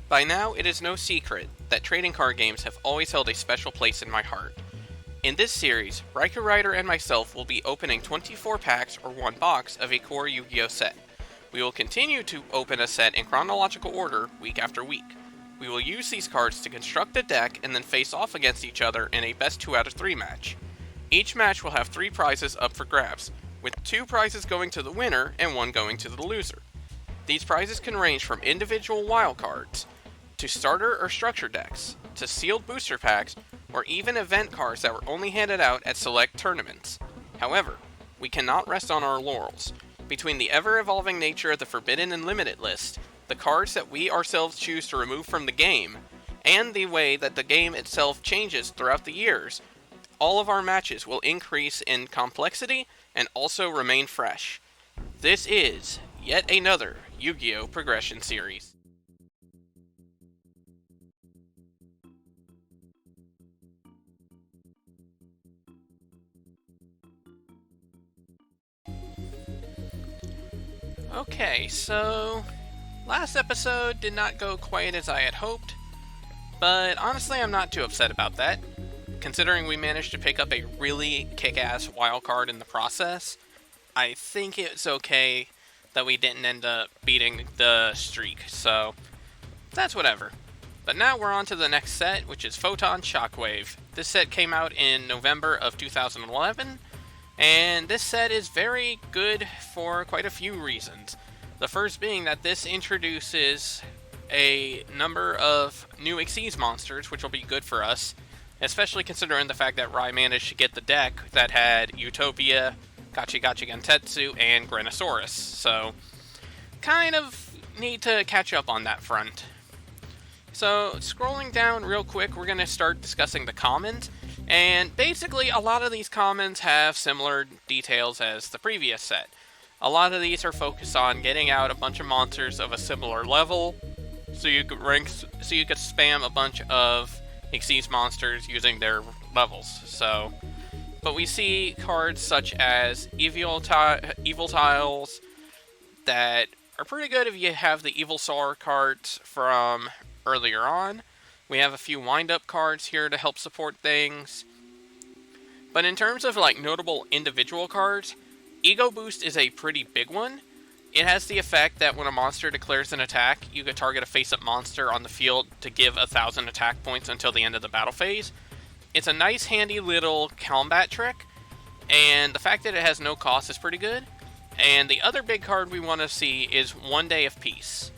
By now, it is no secret that trading card games have always held a special place in my heart. In this series, Raikourider and myself will be opening 24 packs or one box of a core Yu-Gi-Oh set. We will continue to open a set in chronological order week after week. We will use these cards to construct a deck and then face off against each other in a best 2 out of 3 match. Each match will have 3 prizes up for grabs, with 2 prizes going to the winner and 1 going to the loser. These prizes can range from individual wildcards, to starter or structure decks, to sealed booster packs, or even event cards that were only handed out at select tournaments. However, we cannot rest on our laurels. Between the ever-evolving nature of the Forbidden and Limited list, the cards that we ourselves choose to remove from the game, and the way that the game itself changes throughout the years, all of our matches will increase in complexity and also remain fresh. This is yet another Yu-Gi-Oh! Progression series. Okay, so last episode did not go quite as I had hoped, but honestly I'm not too upset about that, considering we managed to pick up a really kick-ass wildcard in the process. I think it's okay that we didn't end up beating the streak, so that's whatever. But now we're on to the next set, which is Photon Shockwave. This set came out in November of 2011, and this set is very good for quite a few reasons. The first being that this introduces a number of new Xyz monsters, which will be good for us, especially considering the fact that Rai managed to get the deck that had Utopia, Gachi Gachi Gentetsu, and Granosaurus, so kind of need to catch up on that front. So, scrolling down real quick, we're going to start discussing the commons, and basically a lot of these commons have similar details as the previous set. A lot of these are focused on getting out a bunch of monsters of a similar level, so you could spam a bunch of Xyz monsters using their levels. But we see cards such as Evil Tiles that are pretty good if you have the Evil Sar cards from earlier on. We have a few wind-up cards here to help support things. But in terms of notable individual cards, Ego Boost is a pretty big one. It has the effect that when a monster declares an attack, you can target a face-up monster on the field to give 1,000 attack points until the end of the battle phase. It's a nice handy little combat trick, and the fact that it has no cost is pretty good. And the other big card we want to see is One Day of Peace.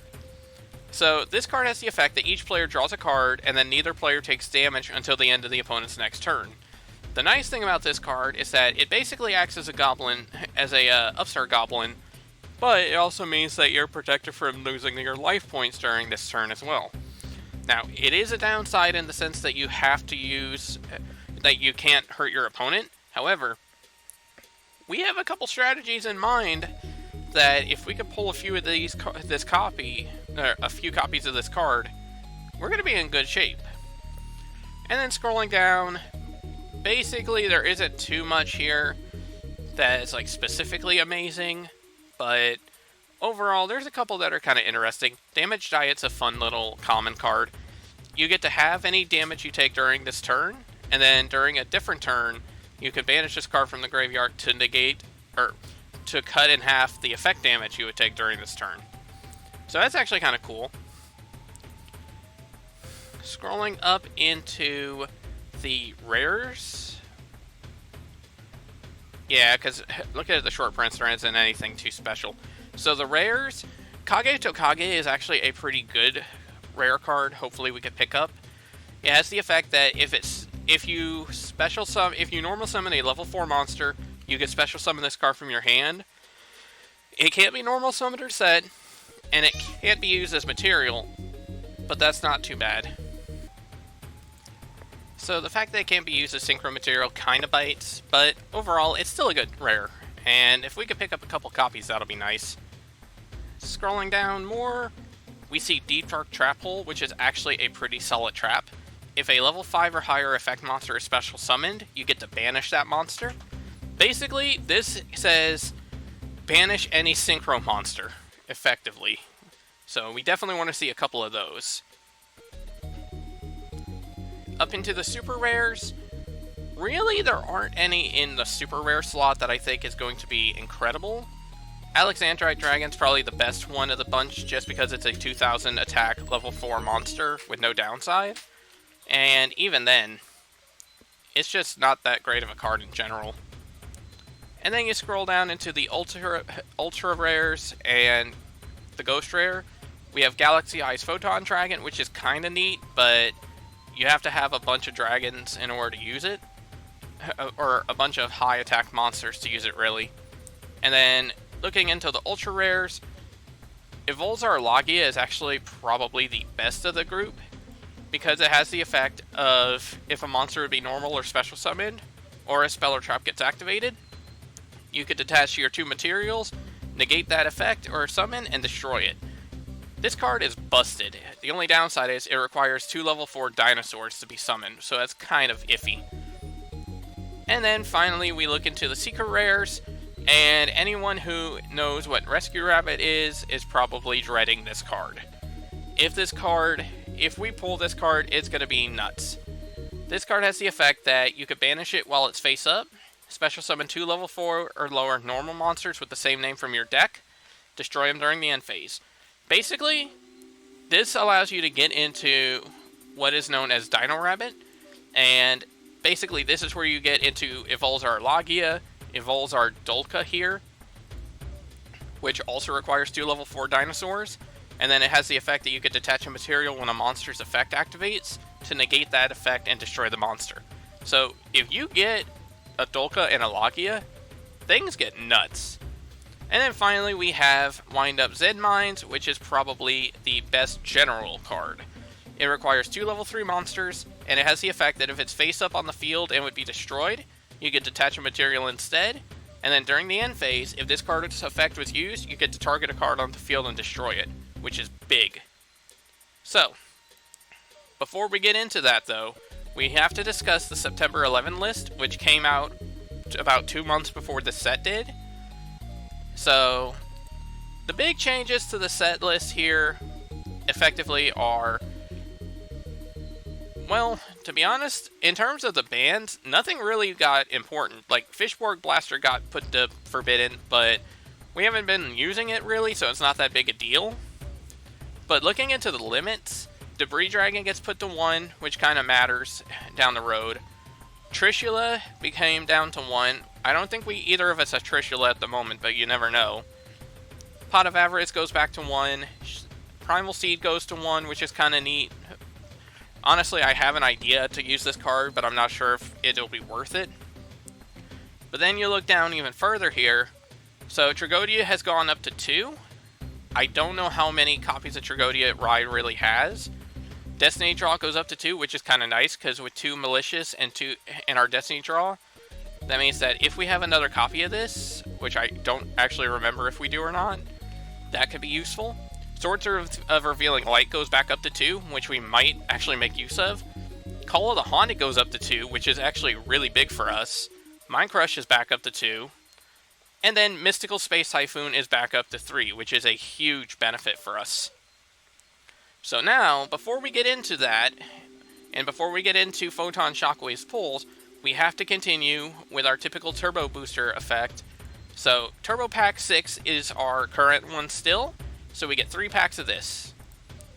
So this card has the effect that each player draws a card, and then neither player takes damage until the end of the opponent's next turn. The nice thing about this card is that it basically acts as a goblin, as a upstart goblin, but it also means that you're protected from losing your life points during this turn as well. Now, it is a downside in the sense that you have to use, that you can't hurt your opponent. However, we have a couple strategies in mind that if we could pull a few of a few copies of this card, we're going to be in good shape. And then scrolling down, basically there isn't too much here that is specifically amazing, but overall there's a couple that are kind of interesting. Damage Diet's a fun little common card. You get to have any damage you take during this turn, and then during a different turn, you can banish this card from the graveyard to negate, or to cut in half the effect damage you would take during this turn. So that's actually kind of cool. Scrolling up into the rares. Yeah, because looking at the short prints, there isn't anything too special. So the rares, Kage Tokage is actually a pretty good rare card. Hopefully we could pick up. It has the effect that if you normal summon a level 4 monster, you can special summon this card from your hand. It can't be normal summoned or set, and it can't be used as material, but that's not too bad. So the fact that it can't be used as synchro material kind of bites, but overall it's still a good rare, and if we could pick up a couple copies, that'll be nice. Scrolling down more, we see Deep Dark Trap Hole, which is actually a pretty solid trap. If a level 5 or higher effect monster is special summoned, you get to banish that monster. Basically, this says banish any synchro monster, effectively. So we definitely want to see a couple of those. up into the super rares, really there aren't any in the super rare slot that I think is going to be incredible. Alexandrite Dragon's probably the best one of the bunch just because it's a 2000 attack level 4 monster with no downside. And even then, it's just not that great of a card in general. And then you scroll down into the ultra rares and the ghost rare. We have Galaxy Eyes Photon Dragon, which is kind of neat, but you have to have a bunch of dragons in order to use it. Or a bunch of high attack monsters to use it, really. And then, looking into the ultra rares, Evolzar Logia is actually probably the best of the group, because it has the effect of if a monster would be normal or special summoned, or a spell or trap gets activated, you could detach your 2 materials, negate that effect or summon, and destroy it. This card is busted. The only downside is it requires 2 level 4 dinosaurs to be summoned, so that's kind of iffy. And then finally we look into the secret rares, and anyone who knows what Rescue Rabbit is probably dreading this card. If we pull this card, it's going to be nuts. This card has the effect that you could banish it while it's face up, special summon 2 level 4 or lower normal monsters with the same name from your deck, destroy them during the end phase. Basically, this allows you to get into what is known as Dino Rabbit, and basically this is where you get into Evolzar Logia, Evolzar Dolka here, which also requires 2 level 4 dinosaurs, and then it has the effect that you could detach a material when a monster's effect activates to negate that effect and destroy the monster. So if you get a Dolka and a Logia, things get nuts. And then finally we have Wind Up Zed Mines, which is probably the best general card. It requires 2 level 3 monsters, and it has the effect that if it's face up on the field and would be destroyed, you get detach a material instead, and then during the end phase, if this card's effect was used, you get to target a card on the field and destroy it, which is big. So, before we get into that though, we have to discuss the September 11 list, which came out about 2 months before the set did. So, the big changes to the set list here effectively are, well, to be honest, in terms of the bans, nothing really got important. Like, Fishborg Blaster got put to Forbidden, but we haven't been using it really, so it's not that big a deal. But looking into the limits, Debris Dragon gets put to 1, which kind of matters down the road. Trishula became down to 1. I don't think either of us have Trishula at the moment, but you never know. Pot of Avarice goes back to 1. Primal Seed goes to 1, which is kind of neat. Honestly, I have an idea to use this card, but I'm not sure if it'll be worth it. But then you look down even further here. So Tragodia has gone up to 2. I don't know how many copies of Tragodia Ride really has. Destiny Draw goes up to 2, which is kind of nice, because with 2 Malicious and 2 in our Destiny Draw, that means that if we have another copy of this, which I don't actually remember if we do or not, that could be useful. Swords of Revealing Light goes back up to 2, which we might actually make use of. Call of the Haunted goes up to 2, which is actually really big for us. Mind Crush is back up to 2. And then Mystical Space Typhoon is back up to 3, which is a huge benefit for us. So now, before we get into that, and before we get into Photon Shockwave's pulls, we have to continue with our typical Turbo Booster effect. So, Turbo Pack 6 is our current one still, so we get 3 packs of this.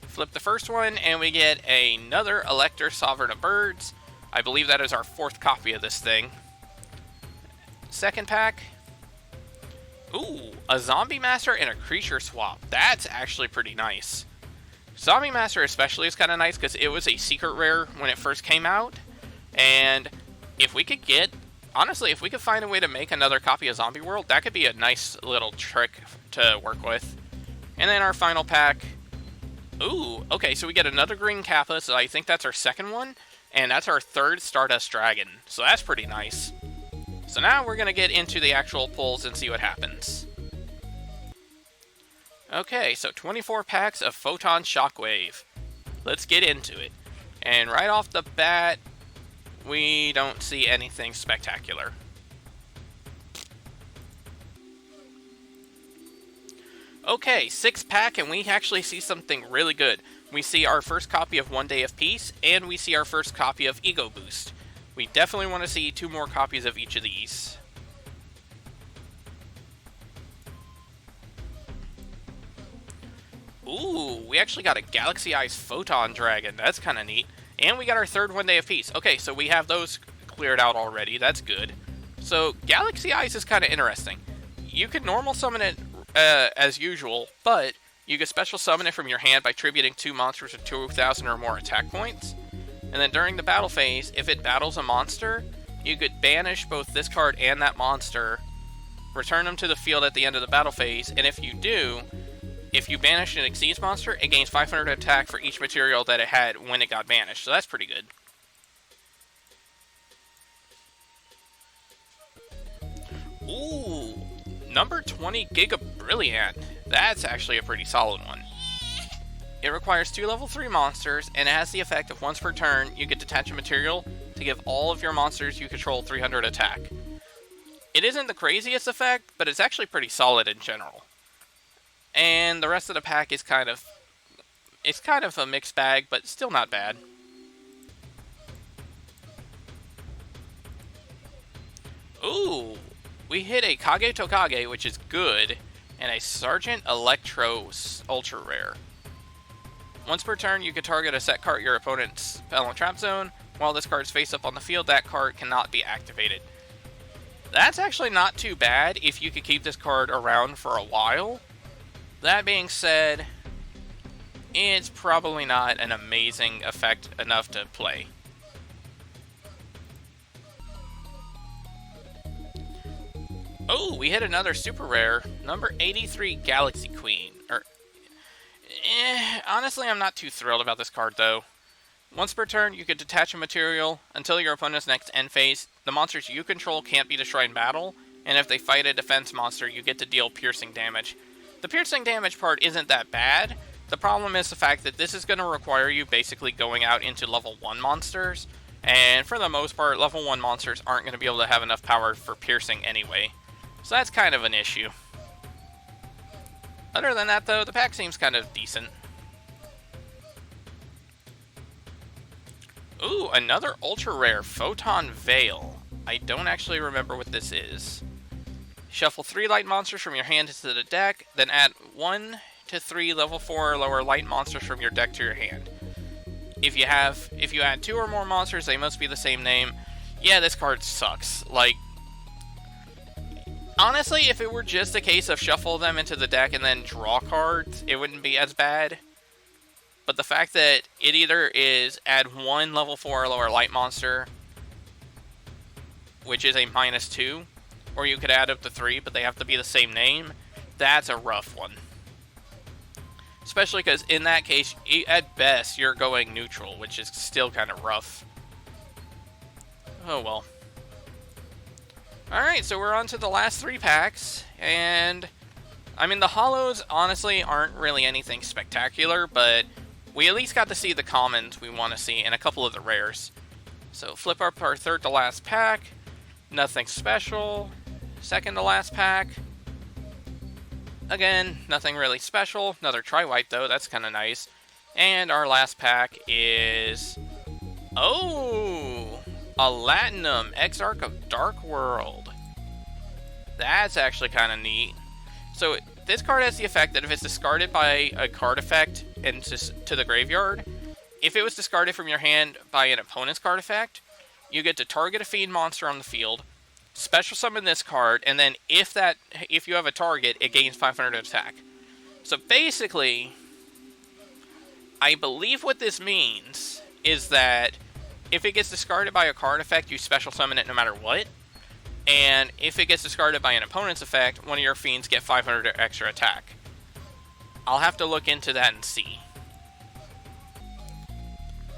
Flip the first one, and we get another Elector Sovereign of Birds. I believe that is our 4th copy of this thing. Second pack. Ooh, a Zombie Master and a Creature Swap. That's actually pretty nice. Zombie Master especially is kind of nice because it was a secret rare when it first came out. And if we could honestly, if we could find a way to make another copy of Zombie World, that could be a nice little trick to work with. And then our final pack. Ooh, okay, so we get another Green Kappa, so I think that's our second one. And that's our 3rd Stardust Dragon. So that's pretty nice. So now we're going to get into the actual pulls and see what happens. Okay, so 24 packs of Photon Shockwave. Let's get into it. And right off the bat, we don't see anything spectacular. Okay, 6-pack, and we actually see something really good. We see our first copy of One Day of Peace, and we see our first copy of Ego Boost. We definitely want to see 2 more copies of each of these. Ooh, we actually got a Galaxy Eyes Photon Dragon. That's kind of neat. And we got our third One Day of Peace. Okay, so we have those cleared out already. That's good. So, Galaxy Eyes is kind of interesting. You can normal summon it as usual, but you can special summon it from your hand by tributing 2 monsters with 2,000 or more attack points. And then during the battle phase, if it battles a monster, you could banish both this card and that monster, return them to the field at the end of the battle phase, and if you do, if you banish an Exceeds monster, it gains 500 attack for each material that it had when it got banished, so that's pretty good. Ooh, number 20 Giga Brilliant. That's actually a pretty solid one. It requires 2 level 3 monsters, and it has the effect of once per turn, you get detach a material to give all of your monsters you control 300 attack. It isn't the craziest effect, but it's actually pretty solid in general. And the rest of the pack is kind of a mixed bag, but still not bad. Ooh, we hit a Kage Tokage, which is good, and a Sergeant Electro Ultra Rare. Once per turn, you can target a set card your opponent's spell and trap zone. While this card is face up on the field, that card cannot be activated. That's actually not too bad if you could keep this card around for a while. That being said, it's probably not an amazing effect enough to play. Oh, we hit another super rare, number 83 Galaxy Queen. Honestly, I'm not too thrilled about this card, though. Once per turn, you can detach a material until your opponent's next end phase. The monsters you control can't be destroyed in battle, and if they fight a defense monster, you get to deal piercing damage. The piercing damage part isn't that bad. The problem is the fact that this is going to require you basically going out into level 1 monsters, and for the most part, level 1 monsters aren't going to be able to have enough power for piercing anyway. So that's kind of an issue. Other than that, though, the pack seems kind of decent. Ooh, another ultra rare Photon Veil. I don't actually remember what this is. Shuffle 3 light monsters from your hand into the deck, then add 1 to 3 level 4 or lower light monsters from your deck to your hand. If you add 2 or more monsters, they must be the same name. Yeah, this card sucks. Like, honestly, if it were just a case of shuffle them into the deck and then draw cards, it wouldn't be as bad. But the fact that it either is add 1 level 4 or lower light monster, which is a -2, or you could add up to 3, but they have to be the same name, that's a rough one. Especially because in that case, at best, you're going neutral, which is still kind of rough. Oh well. Alright, so we're on to the last 3 packs, and I mean, the holos honestly aren't really anything spectacular, but we at least got to see the commons we want to see and a couple of the rares. So flip up our third to last pack, nothing special. Second to last pack, again, nothing really special. Another Tri-White though, that's kind of nice. And our last pack is, oh, a Latinum Exarch of Dark World. That's actually kind of neat. So this card has the effect that if it's discarded by a card effect and to the graveyard, if it was discarded from your hand by an opponent's card effect, you get to target a fiend monster on the field, special summon this card, and then if you have a target, it gains 500 attack. So basically, I believe what this means is that if it gets discarded by a card effect, you special summon it no matter what. And if it gets discarded by an opponent's effect, one of your fiends get 500 extra attack. I'll have to look into that and see.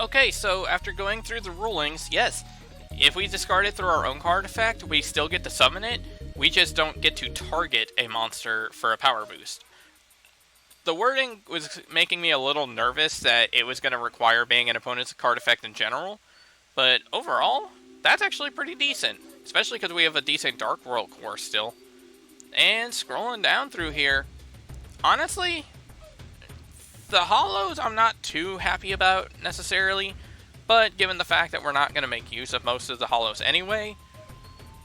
Okay, so after going through the rulings, yes, if we discard it through our own card effect, we still get to summon it. We just don't get to target a monster for a power boost. The wording was making me a little nervous that it was going to require being an opponent's card effect in general. But overall, that's actually pretty decent. Especially because we have a decent Dark World core still. And scrolling down through here, Honestly, the holos I'm not too happy about necessarily, but given the fact that we're not going to make use of most of the holos anyway,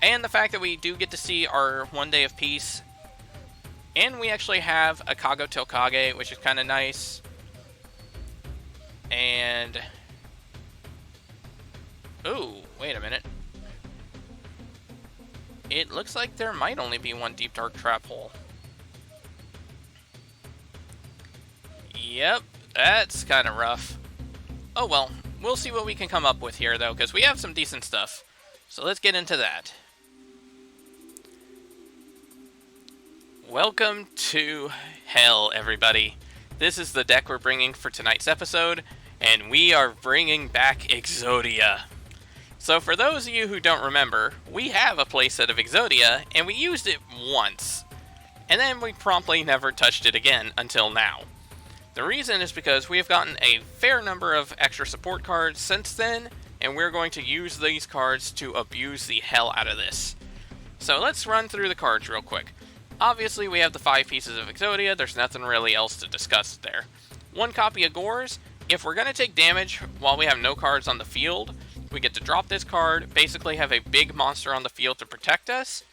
and the fact that we do get to see our 1 day of peace, and we actually have a Kago Tokage, which is kind of nice, and... Ooh, wait a minute. It looks like there might only be one Deep Dark Trap hole. Yep, that's kind of rough. Oh well, we'll see what we can come up with here though, because we have some decent stuff. So let's get into that. Welcome to Hell, everybody. This is the deck we're bringing for tonight's episode, and we are bringing back Exodia. So for those of you who don't remember, we have a playset of Exodia, and we used it once. And then we promptly never touched it again until now. The reason is because we have gotten a fair number of extra support cards since then, and we're going to use these cards to abuse the hell out of this. So let's run through the cards real quick. Obviously we have the 5 pieces of Exodia, there's nothing really else to discuss there. 1 copy of Gores. If we're going to take damage while we have no cards on the field, we get to drop this card, basically have a big monster on the field to protect us,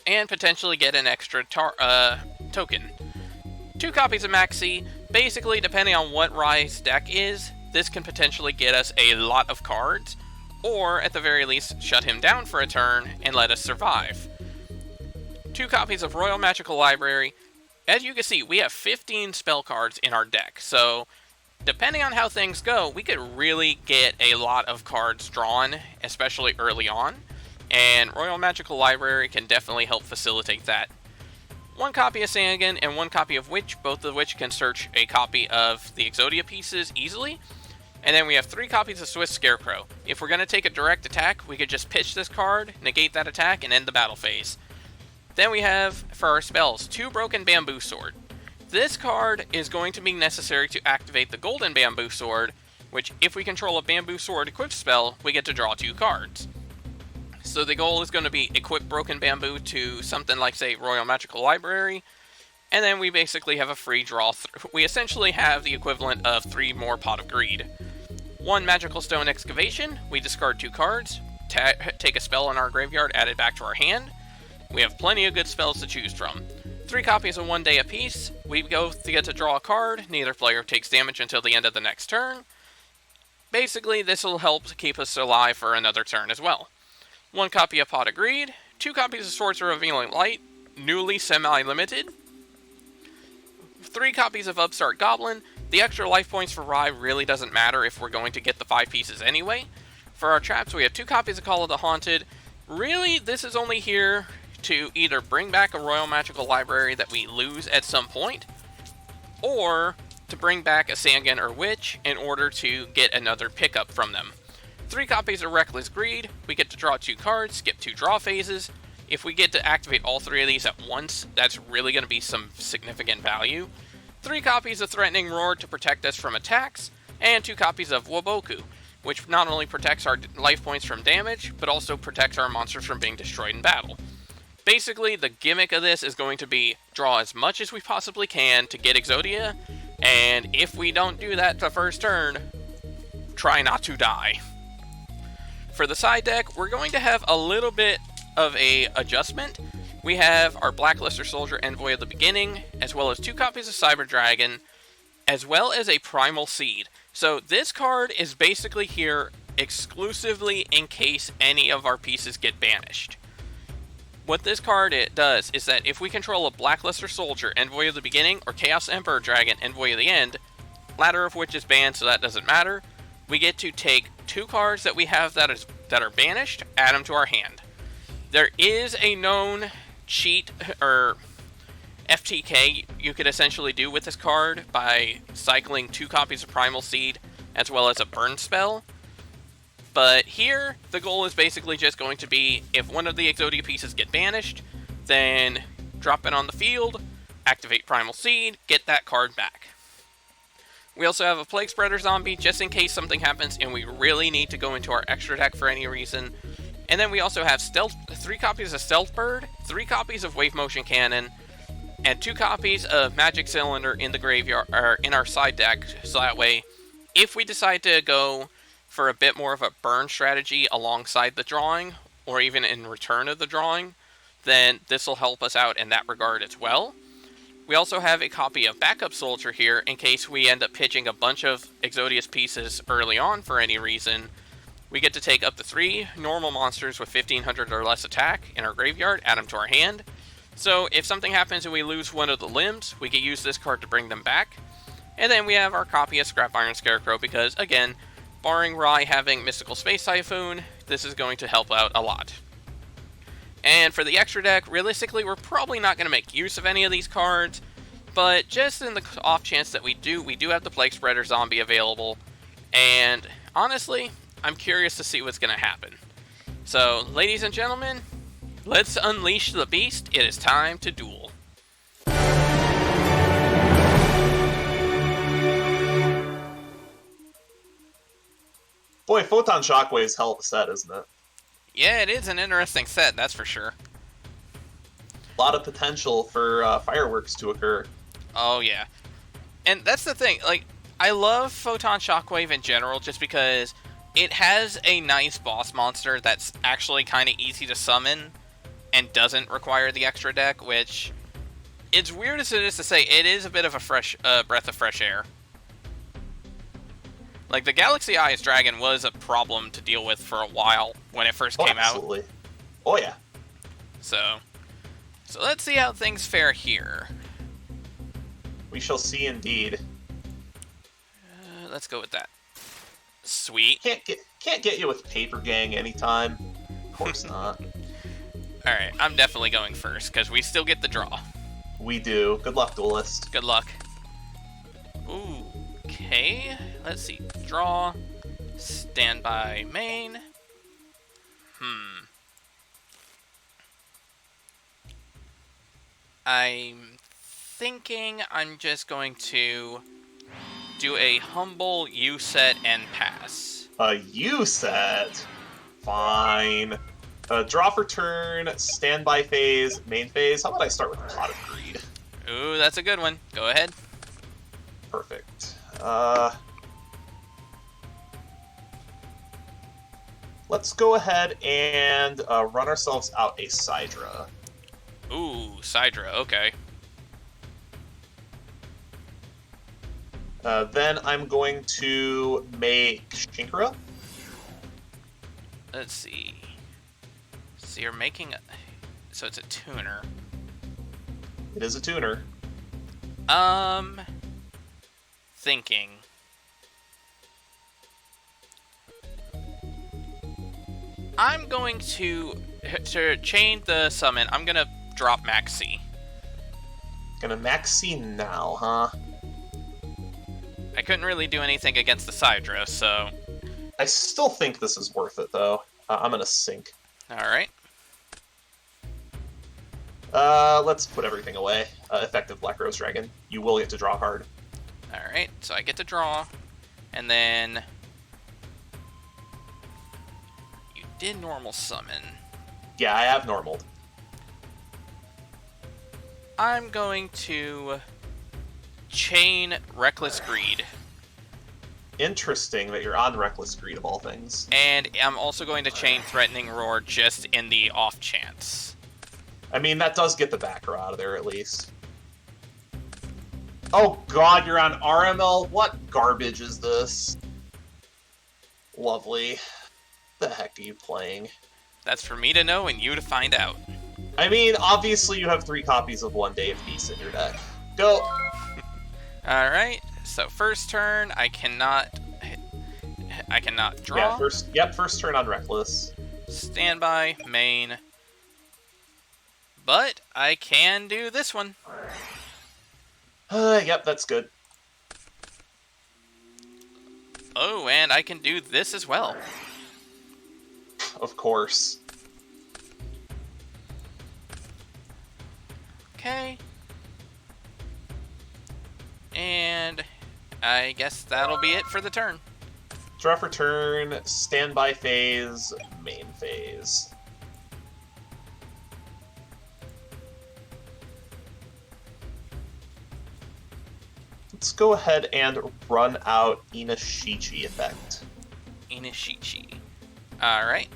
and potentially get an extra token. 2 copies of Maxi. Basically, depending on what Rise deck is, this can potentially get us a lot of cards, or at the very least, shut him down for a turn and let us survive. 2 copies of Royal Magical Library. As you can see, we have 15 spell cards in our deck, so depending on how things go, we could really get a lot of cards drawn, especially early on, and Royal Magical Library can definitely help facilitate that. 1 copy of Sangan and 1 copy of Witch, both of which can search a copy of the Exodia pieces easily. And then we have 3 copies of Swift Scarecrow. If we're going to take a direct attack, we could just pitch this card, negate that attack, and end the battle phase. Then we have, for our spells, 2 Broken Bamboo Sword. This card is going to be necessary to activate the Golden Bamboo Sword, which if we control a Bamboo Sword equipped spell, we get to draw 2 cards. So the goal is going to be equip Broken Bamboo to something like, say, Royal Magical Library, and then we basically have a free draw. We essentially have the equivalent of 3 more Pot of Greed. 1 Magical Stone Excavation, we discard 2 cards, take a spell in our graveyard, add it back to our hand. We have plenty of good spells to choose from. 3 copies of 1 Day apiece, we both get to draw a card, neither player takes damage until the end of the next turn. Basically, this will help keep us alive for another turn as well. 1 copy of Pot of Greed, 2 copies of Swords of Revealing Light, newly semi-limited, 3 copies of Upstart Goblin. The extra life points for Rye really doesn't matter if we're going to get the 5 pieces anyway. For our traps, we have 2 copies of Call of the Haunted. Really, this is only here to either bring back a Royal Magical Library that we lose at some point, or to bring back a Sangan or Witch in order to get another pickup from them. 3 copies of Reckless Greed, we get to draw 2 cards, skip 2 draw phases. If we get to activate all 3 of these at once, that's really going to be some significant value. 3 copies of Threatening Roar to protect us from attacks, and 2 copies of Waboku, which not only protects our life points from damage, but also protects our monsters from being destroyed in battle. Basically, the gimmick of this is going to be draw as much as we possibly can to get Exodia, and if we don't do that the first turn, try not to die. For the side deck, we're going to have a little bit of a adjustment. We have our Blackluster Soldier Envoy at the beginning, as well as 2 copies of Cyber Dragon, as well as a Primal Seed. So this card is basically here exclusively in case any of our pieces get banished. What this card does is that if we control a Blackluster Soldier Envoy of the beginning or Chaos Emperor Dragon Envoy of the end, latter of which is banned so that doesn't matter, we get to take 2 cards that we have that are banished, add them to our hand. There is a known cheat, or FTK, you could essentially do with this card by cycling 2 copies of Primal Seed, as well as a burn spell. But here, the goal is basically just going to be, if one of the Exodia pieces get banished, then drop it on the field, activate Primal Seed, get that card back. We also have a Plague Spreader Zombie, just in case something happens and we really need to go into our extra deck for any reason. And then we also have 3 copies of Stealth Bird, 3 copies of Wave Motion Cannon, and 2 copies of Magic Cylinder in the graveyard, or in our side deck, so that way, if we decide to go for a bit more of a burn strategy alongside the drawing, or even in return of the drawing, then this will help us out in that regard as well. We also have a copy of Backup Soldier here in case we end up pitching a bunch of Exodius pieces early on for any reason. We get to take up to 3 normal monsters with 1500 or less attack in our graveyard, add them to our hand. So if something happens and we lose one of the limbs, we can use this card to bring them back. And then we have our copy of Scrap Iron Scarecrow because, again, barring Rai having Mystical Space Typhoon, this is going to help out a lot. And for the extra deck, realistically, we're probably not going to make use of any of these cards, but just in the off chance that we do have the Plague Spreader Zombie available, and honestly, I'm curious to see what's going to happen. So, ladies and gentlemen, let's unleash the beast. It is time to duel. Boy, Photon Shockwave's hell of a set, isn't it? Yeah, it is an interesting set, that's for sure. A lot of potential for fireworks to occur. Oh, yeah. And that's the thing, like, I love Photon Shockwave in general just because it has a nice boss monster that's actually kind of easy to summon and doesn't require the extra deck, which, it's weird as it is to say, it is a bit of a fresh breath of fresh air. Like, the Galaxy Eyes Dragon was a problem to deal with for a while when it first came absolutely. out. Oh, yeah. So let's see how things fare here. We shall see indeed. Let's go with that. Sweet. Can't get you with Paper Gang anytime. Of course not. Alright, I'm definitely going first, because we still get the draw. We do. Good luck, duelist. Good luck. Ooh, okay. Let's see. Draw. Standby main. I'm thinking I'm just going to do a humble U set and pass. A U set? Fine. Draw for turn, standby phase, main phase. How about I start with Pot of Greed? Ooh, that's a good one. Go ahead. Perfect. Let's go ahead and run ourselves out a Sidra. Ooh, Sidra, okay. Then I'm going to make Shinkra. Let's see. So you're making so it's a tuner. It is a tuner. Thinking. I'm going to chain the summon, I'm gonna drop Maxi. Gonna Maxi now, huh? I couldn't really do anything against the Sidra, so... I still think this is worth it, though. I'm gonna sink. Alright. Let's put everything away. Effective Black Rose Dragon. You will get to draw a card. Alright, so I get to draw, and then... You did normal summon. Yeah, I have normaled. I'm going to chain Reckless Greed. Interesting that you're on Reckless Greed of all things. And I'm also going to chain Threatening Roar just in the off chance. I mean, that does get the back row out of there at least. Oh god, you're on RML? What garbage is this? Lovely. The heck are you playing? That's for me to know and you to find out. I mean, obviously you have 3 copies of One Day of Peace in your deck. Go! Alright, so first turn, I cannot draw. Yeah, first turn on Reckless. Standby, main. But I can do this one. Yep, that's good. Oh, and I can do this as well. Of course. Okay. And I guess that'll be it for the turn. Draw for turn, standby phase, main phase. Let's go ahead and run out Inashichi effect. Inashichi. Alright.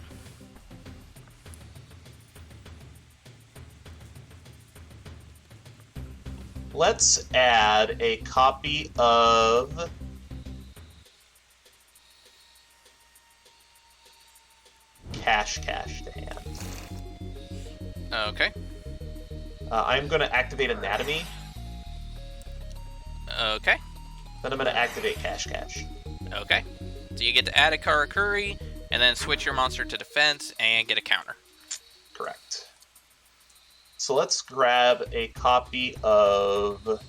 Let's add a copy of Cash to hand. Okay. I'm going to activate Anatomy. Okay. Then I'm going to activate Cash. Okay. So you get to add a Karakuri, and then switch your monster to defense, and get a counter. Correct. So let's grab a copy of...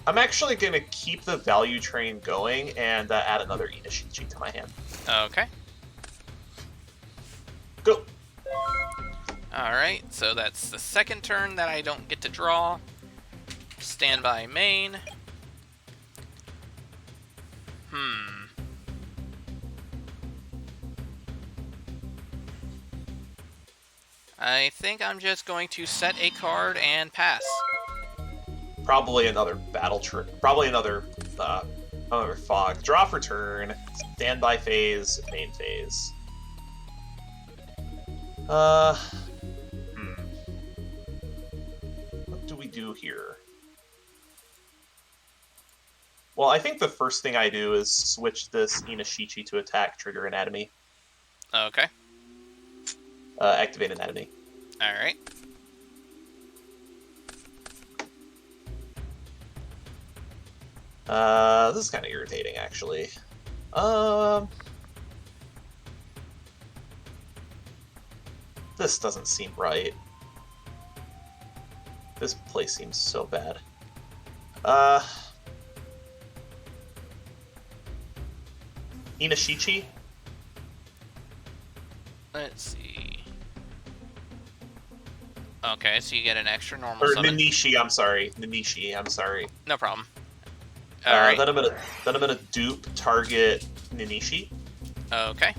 I'm actually going to keep the value train going and add another Inashichi to my hand. Okay. Go! Alright, so that's the second turn that I don't get to draw. Standby main. I think I'm just going to set a card and pass. Probably another battle trick. Probably another fog. Draw for turn. Standby phase. Main phase. What do we do here? Well, I think the first thing I do is switch this Inashichi to attack, trigger Anatomy. Okay. Activate Anatomy. Alright. This is kind of irritating, actually. This doesn't seem right. This play seems so bad. Inashichi? Let's see. Okay, so you get an extra normal Or summon. Nanishi, I'm sorry. No problem. Alright. Then I'm gonna dupe target Nanishi. Okay.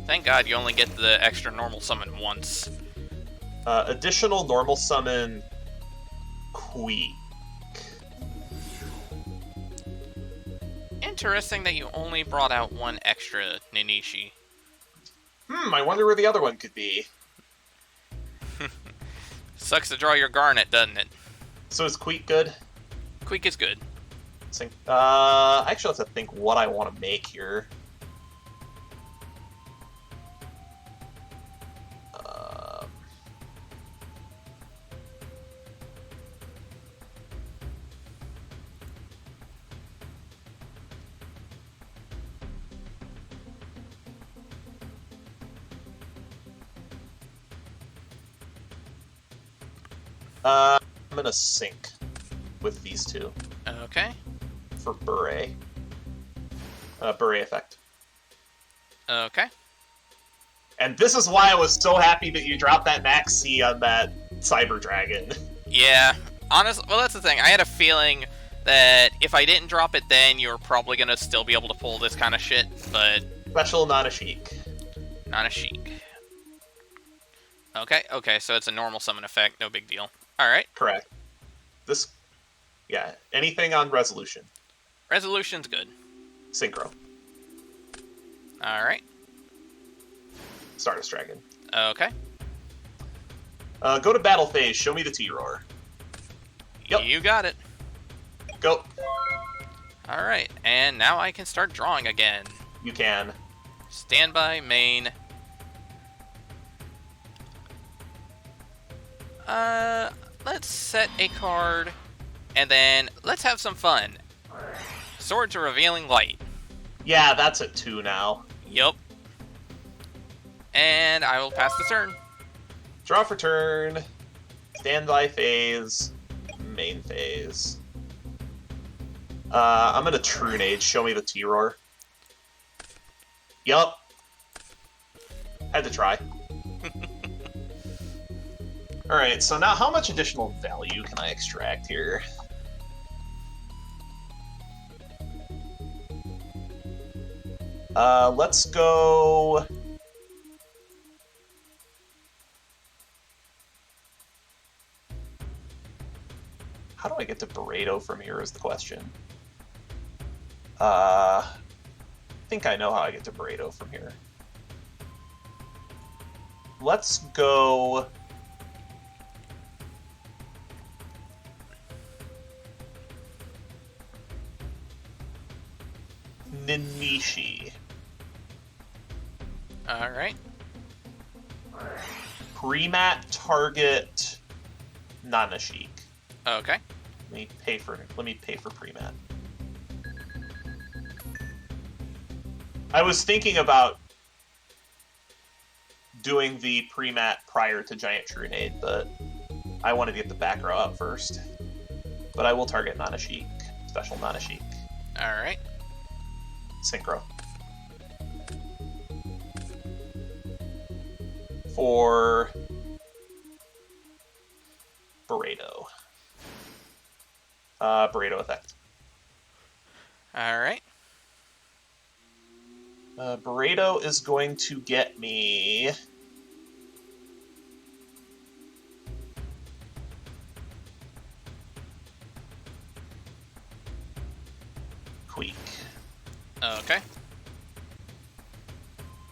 Thank God you only get the extra normal summon once. Additional normal summon Queek. Interesting that you only brought out one extra Nanishi. I wonder where the other one could be. Sucks to draw your Garnet, doesn't it? So is Queek good? Queek is good. I actually have to think what I want to make here. I'm gonna sync with these two Okay. for Bure. Bure effect. Okay. And this is why I was so happy that you dropped that Max C on that Cyber Dragon. Yeah. Honestly, well, that's the thing. I had a feeling that if I didn't drop it then, you were probably going to still be able to pull this kind of shit, but... Special Nanashik. Nanashik. Okay, so it's a normal summon effect, no big deal. Alright. Correct. Yeah, anything on Resolution. Resolution's good. Synchro. Alright. Stardust Dragon. Okay. Go to battle phase, show me the T-Roar. Yep. You got it. Go. Alright, and now I can start drawing again. You can. Standby, main. Let's set a card, and then let's have some fun. Sword to Revealing Light. Yeah, that's a 2 now. Yup. And I will pass the turn. Draw for turn. Standby phase. Main phase. I'm gonna Trune Age. Show me the T-Roar. Yup. Had to try. Alright, so now how much additional value can I extract here? Let's go... How do I get to Burrito from here is the question. I think I know how I get to Burrito from here. Let's go... Ninishi. Alright. Pre-mat target Nanashik. Okay. Let me pay for pre-mat. I was thinking about doing the pre-mat prior to Giant Trunade, but I wanted to get the back row out first. But I will target Nanashik. Special Nanashik. Alright. Synchro. For Burrito. Burrito effect. Alright. Burrito is going to get me... Queek. Okay.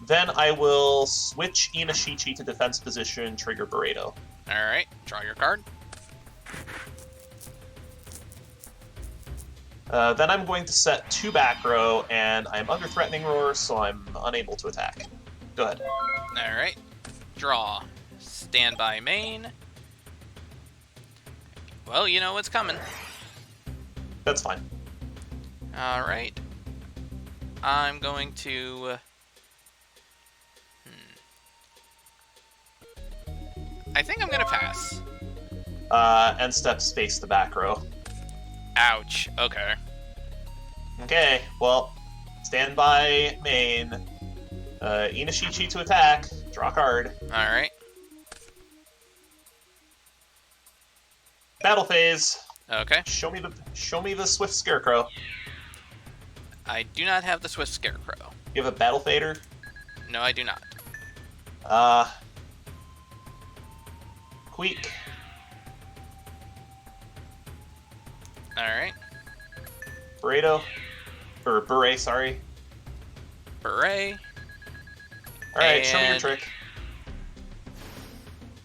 Then I will switch Inashichi to defense position, trigger Burrito. Alright, draw your card. Then I'm going to set 2 back row, and I'm under Threatening Roar, so I'm unable to attack. Go ahead. Alright. Draw. Standby main. Well, you know what's coming. That's fine. Alright. I'm going to... I think I'm going to pass. End step space the back row. Ouch. Okay. Okay, well, standby main. Inashichi to attack. Draw card. Alright. Battle phase. Okay. Show me the Swift Scarecrow. I do not have the Swift Scarecrow. You have a Battle Fader? No, I do not. Queek. Alright. Burrito. Or Beret, sorry. Beret. Alright, show me your And- trick.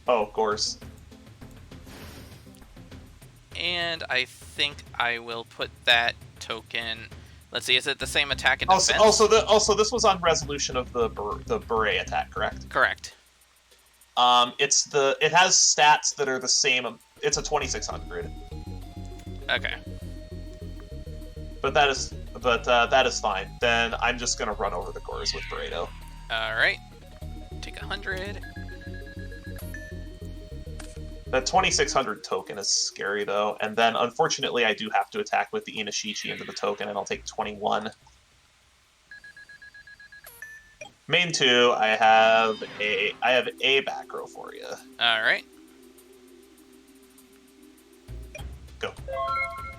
Oh, Gores. And I think I will put that token... Let's see, is it the same attack and defense? Also, this was on resolution of the Beret attack, correct? Correct. It has stats that are the same. It's a 2600. Okay. But that is fine. Then I'm just gonna run over the Gores with Burrito. Alright. Take 100. That 2600 token is scary though, and then unfortunately I do have to attack with the Inashichi into the token, and I'll take 21. Main 2, I have a back row for you. Alright. Go.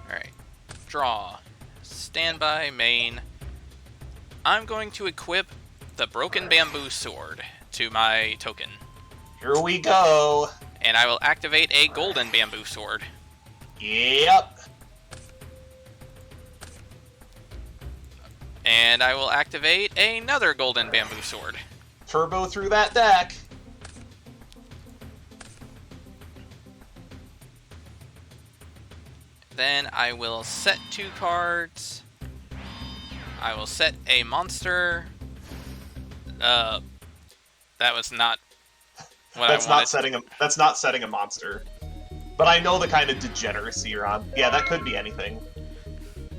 Alright. Draw. Standby main. I'm going to equip the Broken Bamboo Sword to my token. Here we go. And I will activate a Golden Bamboo Sword. Yep. And I will activate another Golden Bamboo Sword. Turbo through that deck. Then I will set 2 cards. I will set a monster. That was not what That's I not wanted. that's not setting a monster. But I know the kind of degeneracy you're on. Yeah, that could be anything.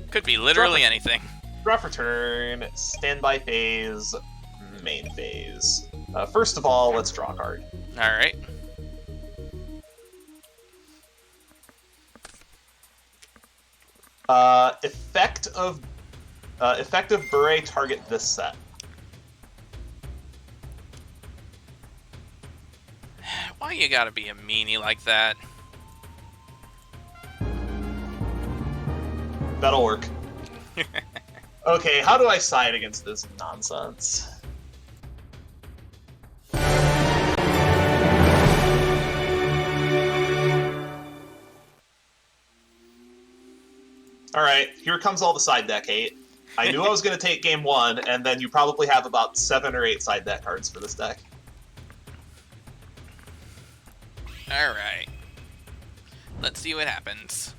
Could be literally anything. Draw for turn, standby phase, main phase. First of all, let's draw a card. Alright. Effective Beret target this set. Why you gotta be a meanie like that? That'll work. Okay, how do I side against this nonsense? Alright, here comes all the side deck hate. I knew I was going to take game 1, and then you probably have about 7 or 8 side deck cards for this deck. Alright. Let's see what happens.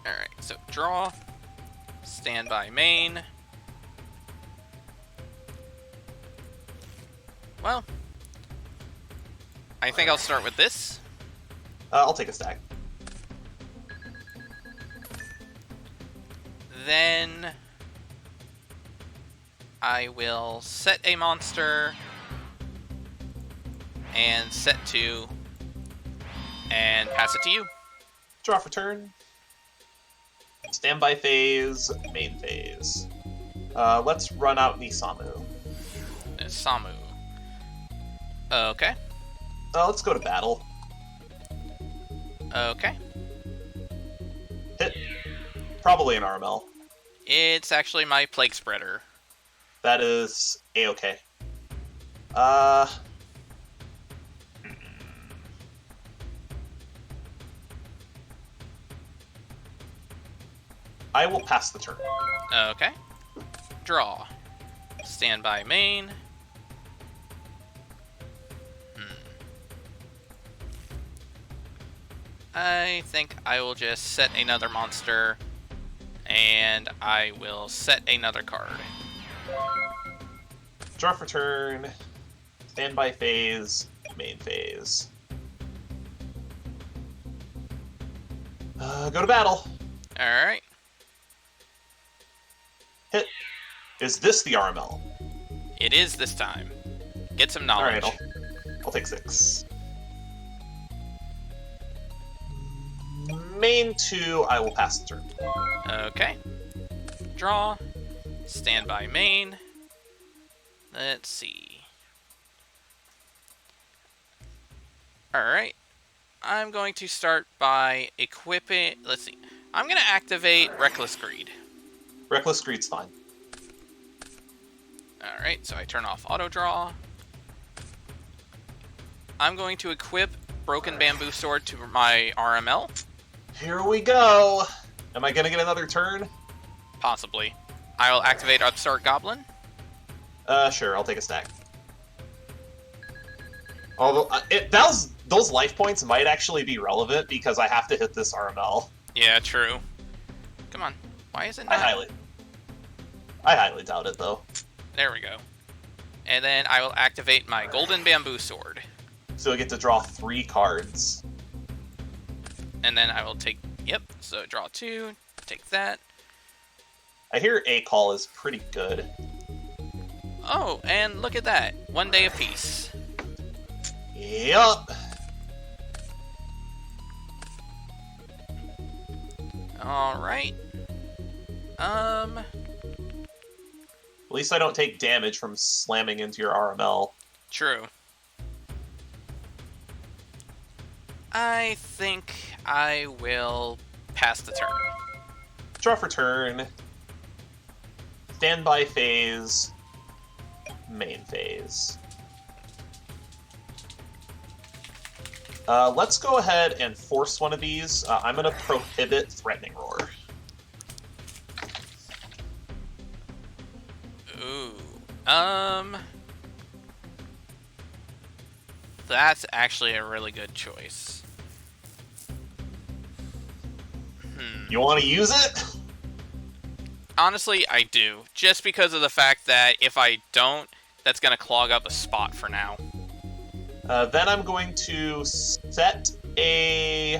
Alright, so draw. Standby main. Well, I think I'll start with this. I'll take a stack. Then I will set a monster and set 2 and pass it to you. Draw for turn. Standby phase, main phase. Let's run out Nisamu. Samu. Okay. Let's go to battle. Okay. Hit. Probably an RML. It's actually my Plague Spreader. That is A-okay. I will pass the turn. Okay. Draw. Standby main. I think I will just set another monster, and I will set another card. Draw for turn. Standby phase, main phase. Go to battle. Alright. Hit. Is this the RML? It is this time. Get some knowledge. Alright, I'll take 6. Main 2, I will pass the turn. Okay. Draw. Standby main. Let's see. Alright. I'm going to start by equipping... Let's see. I'm going to activate Reckless Greed. Reckless Greed's fine. Alright, so I turn off auto draw. I'm going to equip Broken Bamboo Sword to my RML. Here we go! Am I gonna get another turn? Possibly. I will activate Upstart Goblin. Sure, I'll take a stack. Although, those life points might actually be relevant because I have to hit this RML. Yeah, true. Come on. Why is it not? I highly doubt it, though. There we go. And then I will activate my Golden Bamboo Sword. So I get to draw 3 cards. And then I will take... Yep, so draw 2. Take that. I hear A-Call is pretty good. Oh, and look at that. 1 day apiece. Yup. Alright. At least I don't take damage from slamming into your RML. True. I think I will pass the turn. Draw for turn. Standby phase. Main phase. Let's go ahead and force one of these. I'm going to prohibit Threatening Roar. Ooh. That's actually a really good choice. You want to use it? Honestly, I do. Just because of the fact that if I don't, that's going to clog up a spot for now. Then I'm going to set a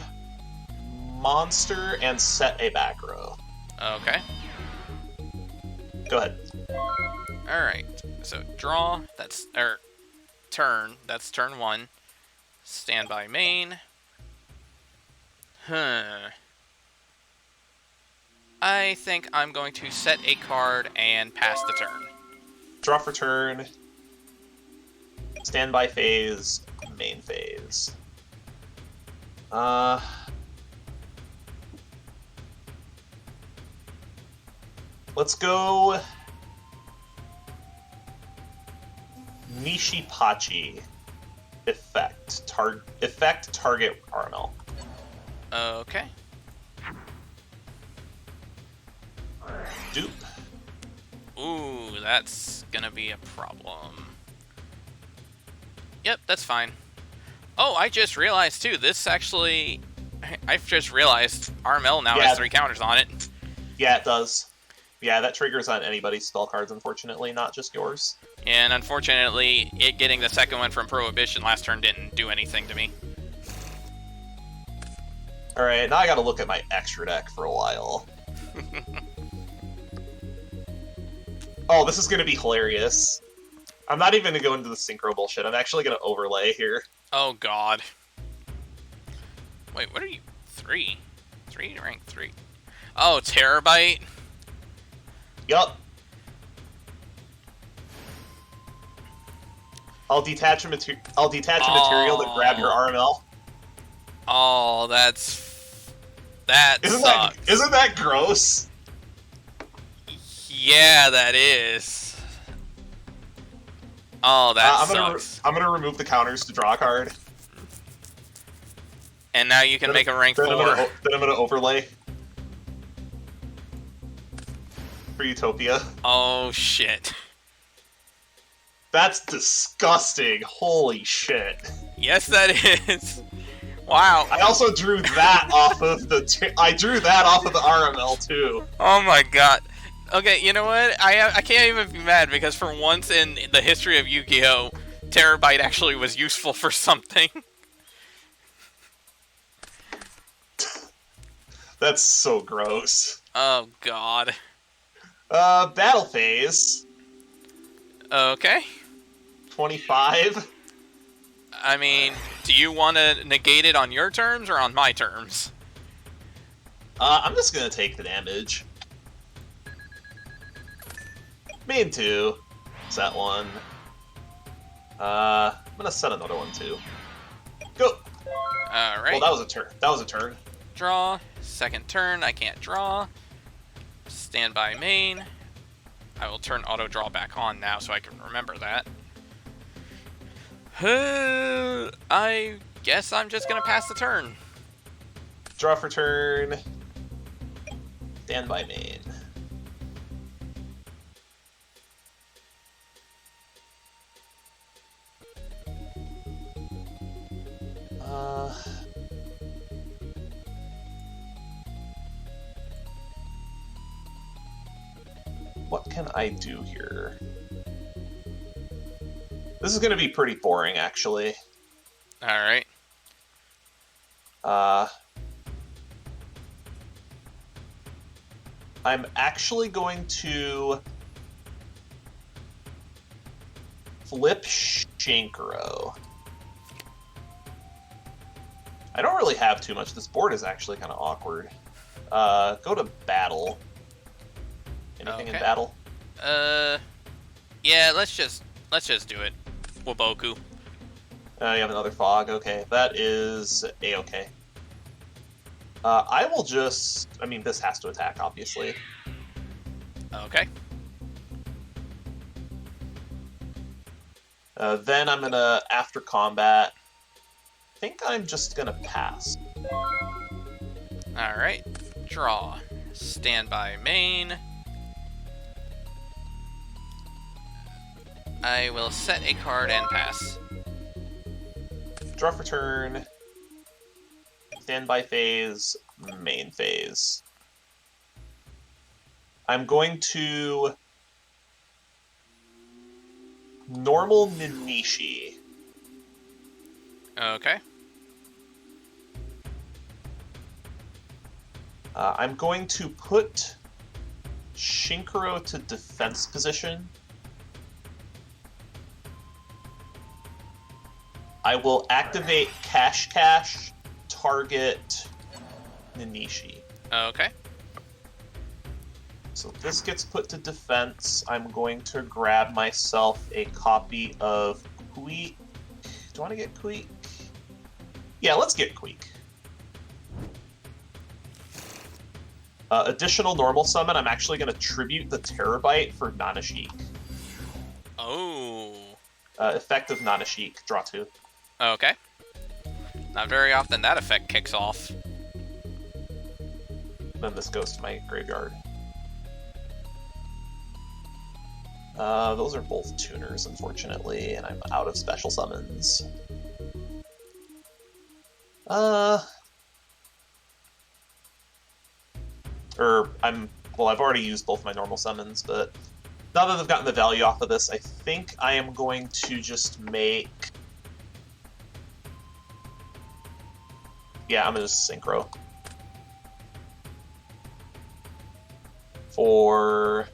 monster and set a back row. Okay. Go ahead. Alright. So, draw. That's... turn. That's turn 1. Standby main. I think I'm going to set a card and pass the turn. Draw for turn. Standby phase, main phase. Let's go Nishipachi effect. Effect target RML. Okay. Dupe. Ooh, that's gonna be a problem. Yep, that's fine. Oh, I just realized too, this actually... I've just realized RML now has 3 counters on it. Yeah, it does. Yeah, that triggers on anybody's spell cards, unfortunately, not just yours. And unfortunately, it getting the second one from Prohibition last turn didn't do anything to me. Alright, now I gotta look at my extra deck for a while. Oh, this is gonna be hilarious. I'm not even gonna go into the synchro bullshit. I'm actually gonna overlay here. Oh, God. Wait, what are you? 3? 3? Rank 3. Oh, Terabyte? Yup. I'll detach a material to grab your RML. Oh, that sucks. Isn't that gross? Yeah, that is. Oh, that sucks. I'm gonna remove the counters to draw a card. And now you can make a rank 4. Then I'm gonna overlay for Utopia. Oh, shit. That's disgusting. Holy shit. Yes, that is. Wow. I also drew that off of the RML too. Oh my god. Okay, you know what? I can't even be mad because for once in the history of Yu-Gi-Oh, Terabyte actually was useful for something. That's so gross. Oh god. Battle phase. Okay. 25. I mean, do you want to negate it on your terms or on my terms? I'm just gonna take the damage. Main 2. Set 1. I'm gonna set another one too. Go! Alright. Well, that was a turn. That was a turn. Draw. Second turn, I can't draw. Standby main. I will turn auto draw back on now so I can remember that. I guess I'm just gonna pass the turn. Draw for turn. Standby main. What can I do here? This is going to be pretty boring, actually. Alright. I'm actually going to flip Shinkro. I don't really have too much. This board is actually kind of awkward. Go to battle. Anything in battle? Yeah, let's just do it. Waboku. You have another fog. Okay, that is a-okay. I will just... I mean, this has to attack, obviously. Okay. Then I'm gonna, after combat, I think I'm just gonna pass. Alright. Draw. Standby main. I will set a card and pass. Draw for turn. Standby phase. Main phase. I'm going to... Normal Ninishi. Okay. I'm going to put Shinkro to defense position. I will activate Cash, target Ninishi. Okay. So if this gets put to defense, I'm going to grab myself a copy of Queek. Do I want to get Queek? Yeah, let's get Queek. Additional normal summon, I'm actually going to tribute the Terabyte for Nanashik. Oh. Effect of Nanashik, draw 2. Okay. Not very often that effect kicks off. Then this goes to my graveyard. Those are both tuners, unfortunately, and I'm out of special summons. I've already used both my normal summons, but now that I've gotten the value off of this, I think I am going to just make... Yeah, I'm going to just synchro. For...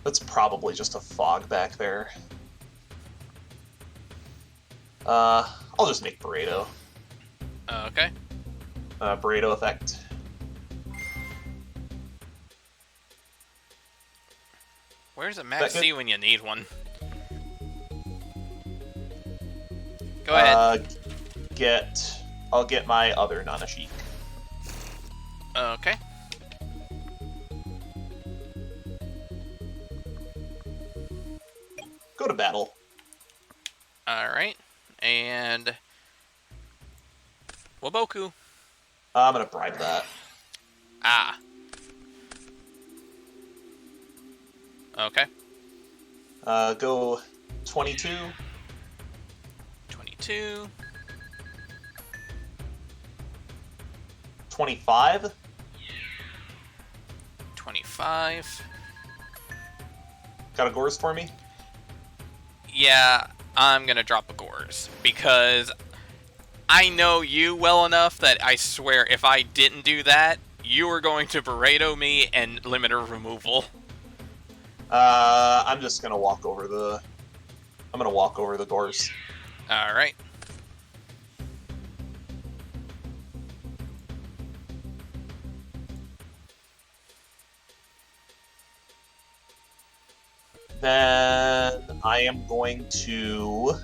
That's probably just a fog back there. I'll just make Burrito. Okay. Burrito effect. Where's a Maxi when you need one? Go ahead. I'll get my other Nanashik. Okay. Go to battle. Alright. And... Waboku. I'm gonna bribe that. Ah. Okay. Go 22. 22. 25. 25. Got a Gores for me? Yeah, I'm gonna drop a Gores, because I know you well enough that I swear if I didn't do that, you were going to Burrito me and limiter removal. I'm just gonna walk over the... I'm gonna walk over the Gores. Alright. Then I am going to...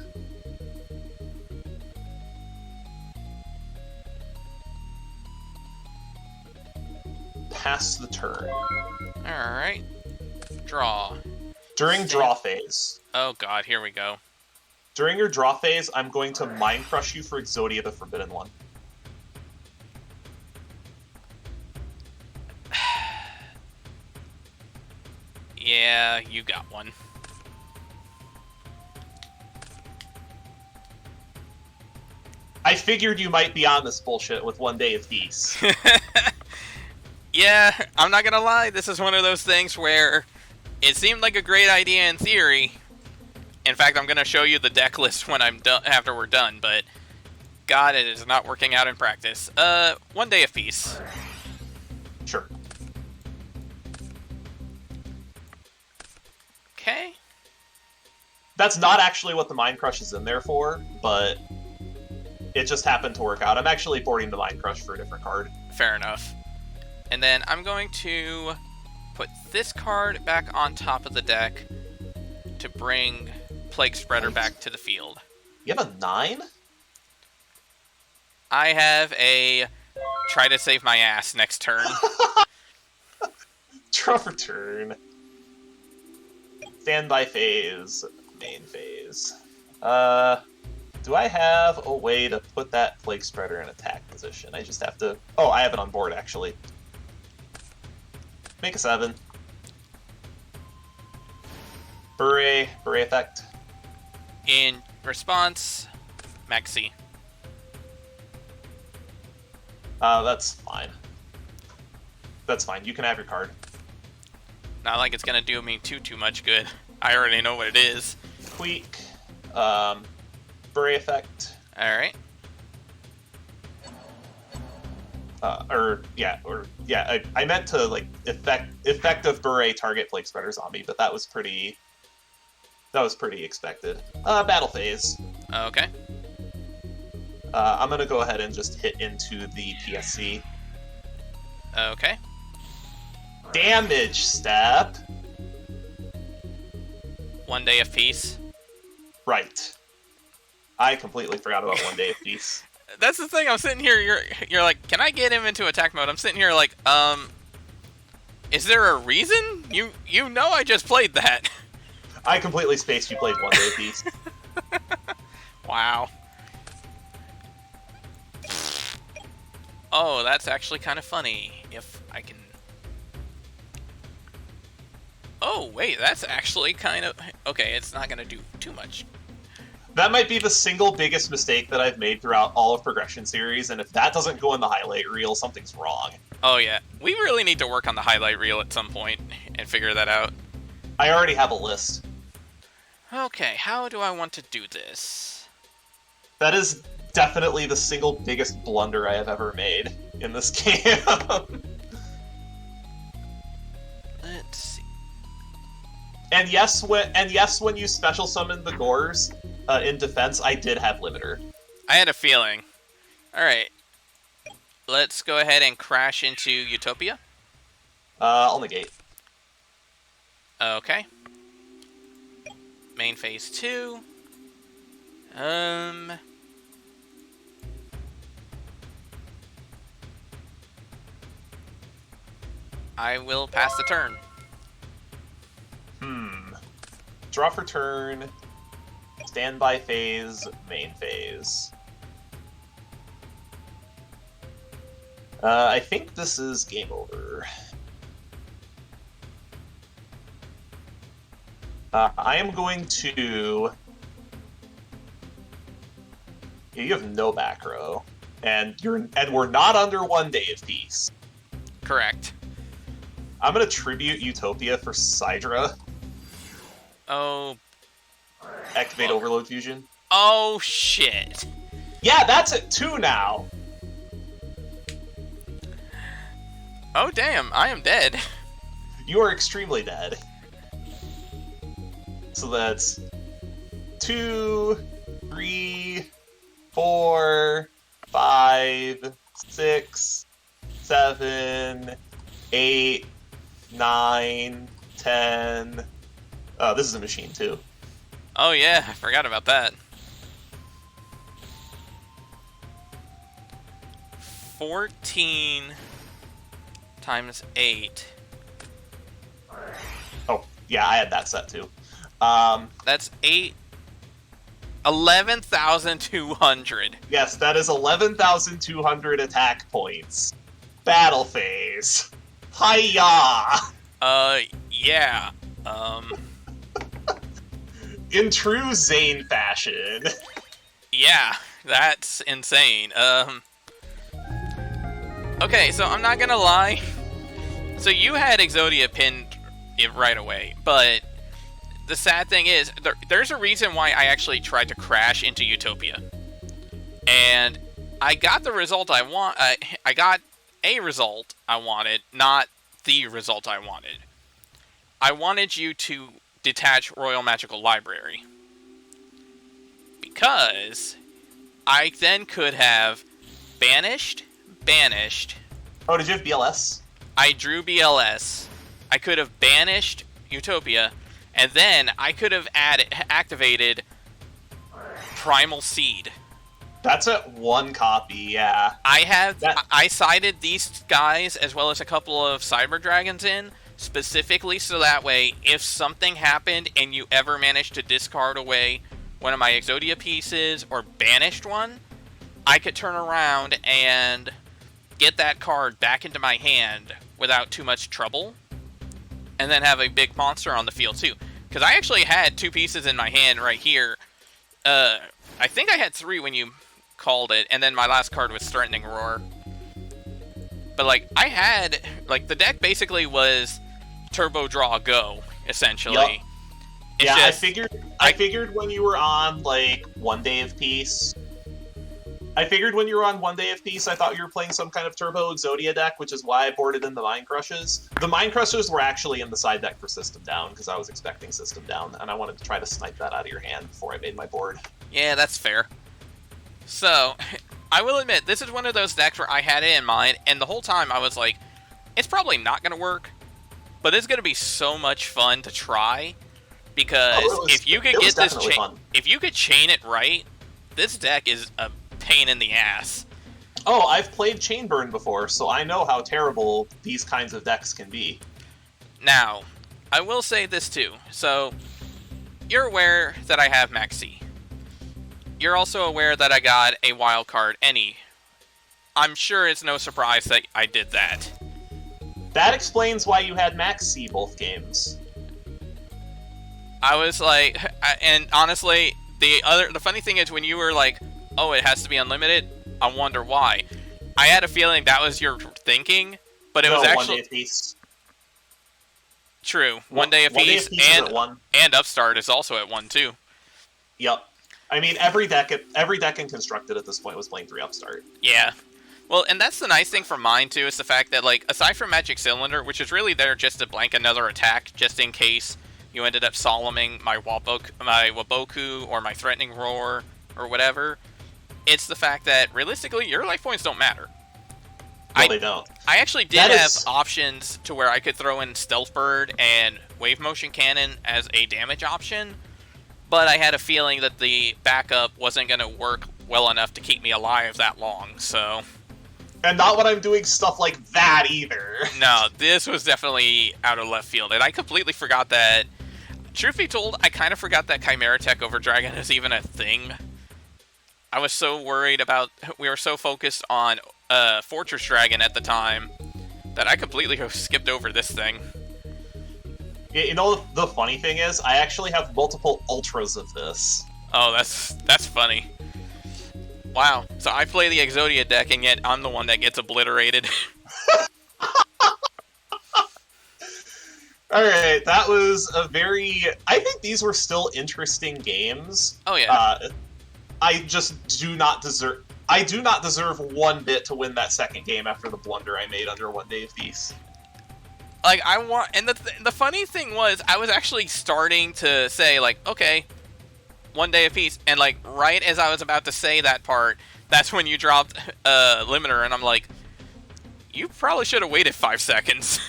pass the turn. Alright. Draw. During draw phase. Oh god, here we go. During your draw phase, I'm going to Mind Crush you for Exodia the Forbidden One. Yeah, you got one. I figured you might be on this bullshit with 1 day of peace. Yeah, I'm not gonna lie, this is one of those things where it seemed like a great idea in theory. In fact, I'm gonna show you the deck list when I'm done after we're done, but god, it is not working out in practice. 1 day of peace. Sure. Okay. That's not actually what the Mind Crush is in there for, but it just happened to work out. I'm actually boarding the Mind Crush for a different card. Fair enough. And then I'm going to put this card back on top of the deck to bring Plague Spreader back to the field. You have a 9? I have a try to save my ass next turn. Draw for turn. Standby phase. Main phase. Do I have a way to put that Plague Spreader in attack position? I just have to... Oh, I have it on board, actually. Make a 7. Beret effect. In response, Maxi. That's fine. That's fine. You can have your card. Not like it's gonna do me too much good. I already know what it is. Tweak. Beret effect. Alright. I meant to, like, effective beret target Plague Spreader zombie, but that was pretty expected. Battle phase. Okay. I'm gonna go ahead and just hit into the PSC. Okay. Damage step. 1 day of peace. Right. I completely forgot about 1 day of peace. That's the thing. I'm sitting here. You're like, can I get him into attack mode? I'm sitting here like, is there a reason? You know I just played that. I completely spaced you played 1 day of peace. Wow. Oh, that's actually kind of funny. If I can... Oh, wait, that's actually kind of... Okay, it's not going to do too much. That might be the single biggest mistake that I've made throughout all of Progression Series, and if that doesn't go in the highlight reel, something's wrong. Oh, yeah. We really need to work on the highlight reel at some point and figure that out. I already have a list. Okay, how do I want to do this? That is definitely the single biggest blunder I have ever made in this game. Let's see. And yes, when you special summoned the Gores in defense, I did have Limiter. I had a feeling. Alright. Let's go ahead and crash into Utopia. I'll negate. Okay. Main phase 2. I will pass the turn. Draw for turn. Standby phase. Main phase. I think this is game over. I am going to... Yeah, you have no back row, and we're not under 1 day of peace. Correct. I'm gonna tribute Utopia for Sidra. Oh. Activate Overload Fusion. Oh, shit. Yeah, that's it 2 now. Oh, damn. I am dead. You are extremely dead. So that's 2, 3, 4, 5, 6, 7, 8, 9, 10. Oh, this is a machine too. Oh, yeah. I forgot about that. 14 times 8. Oh, yeah, I had that set too. That's 11,200. Yes, that is 11,200 attack points. Battle phase. Hiya! Yeah. In true Zane fashion. Yeah, that's insane. Okay, so I'm not gonna lie. So you had Exodia pinned it right away, but the sad thing is, there's a reason why I actually tried to crash into Utopia. And I got the result I want. I got a result I wanted, not the result I wanted. I wanted you to detach Royal Magical Library. Because I then could have banished. Oh, did you have BLS? I drew BLS. I could have banished Utopia, and then I could have activated Primal Seed. That's at 1 copy, yeah. I sided these guys as well as a couple of Cyber Dragons in, specifically so that way, if something happened and you ever managed to discard away one of my Exodia pieces or banished one, I could turn around and get that card back into my hand without too much trouble, and then have a big monster on the field too. Because I actually had 2 pieces in my hand right here. I think I had 3 when you called it, and then my last card was Threatening Roar. But like, I had, like, the deck basically was Turbo Draw Go, essentially. Yep. Yeah, just, I figured when you were on, like, 1 day of peace... I figured when you were on 1 day of peace, I thought you were playing some kind of Turbo Exodia deck, which is why I boarded in the Mind Crushes. The Mind Crushes were actually in the side deck for System Down, because I was expecting System Down, and I wanted to try to snipe that out of your hand before I made my board. Yeah, that's fair. So, I will admit, this is one of those decks where I had it in mind, and the whole time I was like, it's probably not going to work, But it's going to be so much fun to try, because if you could get this if you could chain it right, this deck is a pain in the ass. Oh, I've played Chainburn before, so I know how terrible these kinds of decks can be. Now, I will say this too. So, you're aware that I have Maxi. You're also aware that I got a wild card any. I'm sure it's no surprise that I did that. That explains why you had Max C both games. I was like, and honestly, the funny thing is when you were like, oh, it has to be unlimited, I wonder why. I had a feeling that was your thinking, but it was actually... 1 day apiece. True. 1 day apiece, and Upstart is also at 1 too. Yep. I mean, every deck in Constructed at this point was playing 3 Upstart. Yeah. Well, and that's the nice thing for mine, too, is the fact that, like, aside from Magic Cylinder, which is really there just to blank another attack, just in case you ended up Solemning my Waboku or my Threatening Roar or whatever, it's the fact that, realistically, your life points don't matter. No, they don't. I actually did have options to where I could throw in Stealth Bird and Wave Motion Cannon as a damage option, but I had a feeling that the backup wasn't going to work well enough to keep me alive that long, so... And not when I'm doing stuff like that, either. No, this was definitely out of left field, and I completely forgot that... Truth be told, I kind of forgot that Chimera Tech over Dragon is even a thing. I was so worried about... We were so focused on Fortress Dragon at the time that I completely skipped over this thing. You know, the funny thing is, I actually have multiple Ultras of this. Oh, that's funny. Wow, so I play the Exodia deck, and yet I'm the one that gets obliterated. Alright, that was a very... I think these were still interesting games. Oh, yeah. I just do not deserve... I do not deserve one bit to win that second game after the blunder I made under 1 day of peace. Like, I want... And the funny thing was, I was actually starting to say, like, okay... 1 day apiece, and like right as I was about to say that part, that's when you dropped Limiter, and I'm like, you probably should have waited 5 seconds.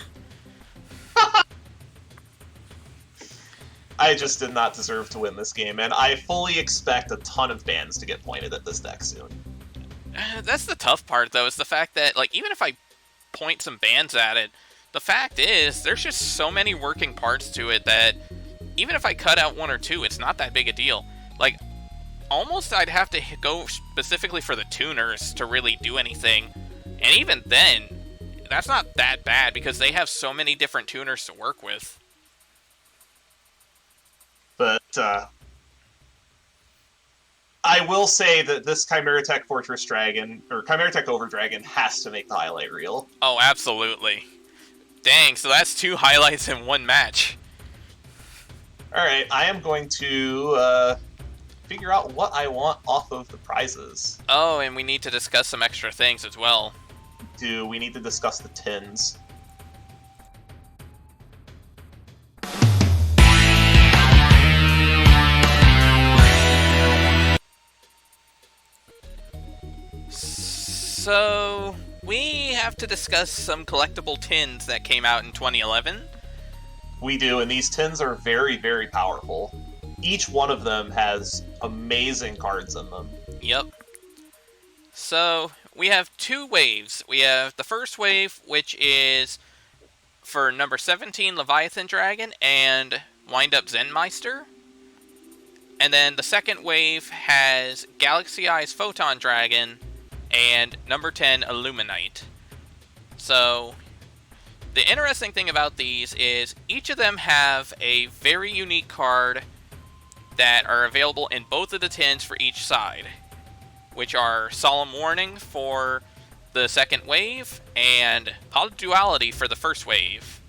I just did not deserve to win this game, and I fully expect a ton of bans to get pointed at this deck soon. That's the tough part, though, is the fact that, like, even if I point some bans at it, the fact is, there's just so many working parts to it that even if I cut out 1 or 2, it's not that big a deal. Like, almost I'd have to go specifically for the tuners to really do anything. And even then, that's not that bad because they have so many different tuners to work with. But, I will say that this Chimera Tech Fortress Dragon, or Chimera Tech Over Dragon, has to make the highlight reel. Oh, absolutely. Dang, so that's 2 highlights in 1 match. Alright, I am going to figure out what I want off of the prizes. Oh, and we need to discuss some extra things as well. We need to discuss the tins. So, we have to discuss some collectible tins that came out in 2011. We do, and these tins are very, very powerful. Each one of them has amazing cards in them. Yep. So, we have 2 waves. We have the first wave, which is for number 17, Leviathan Dragon, and Wind Up Zenmeister. And then the second wave has Galaxy Eyes Photon Dragon, and number 10, Illuminite. So, the interesting thing about these is each of them have a very unique card that are available in both of the tins for each side, which are Solemn Warning for the second wave and Duality for the first wave.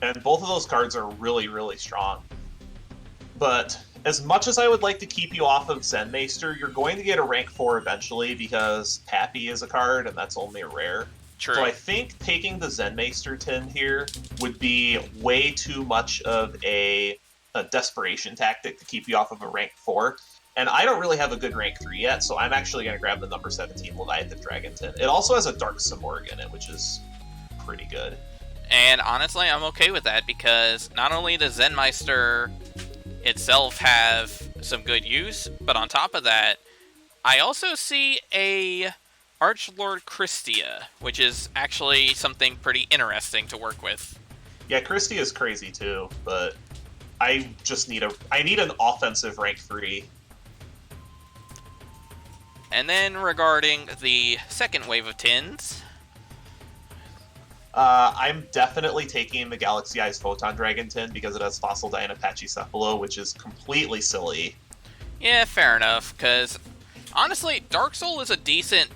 And both of those cards are really, really strong. But as much as I would like to keep you off of Zenmeister, you're going to get a rank 4 eventually because Pappy is a card and that's only a rare. True. So I think taking the Zenmeister tin here would be way too much of a desperation tactic to keep you off of a rank 4. And I don't really have a good rank 3 yet, so I'm actually going to grab the number 17 Leviathan Dragon tin. It also has a Dark Samorg in it, which is pretty good. And honestly, I'm okay with that, because not only does Zenmeister itself have some good use, but on top of that, I also see a Archlord Christia, which is actually something pretty interesting to work with. Yeah, Christie is crazy too, but I need an offensive rank 3. And then regarding the second wave of tins, I'm definitely taking the Galaxy Eyes Photon Dragon tin because it has Fossil Dyna Pachycephalo, which is completely silly. yeah, fair enough, because honestly, Dark Soul is a decent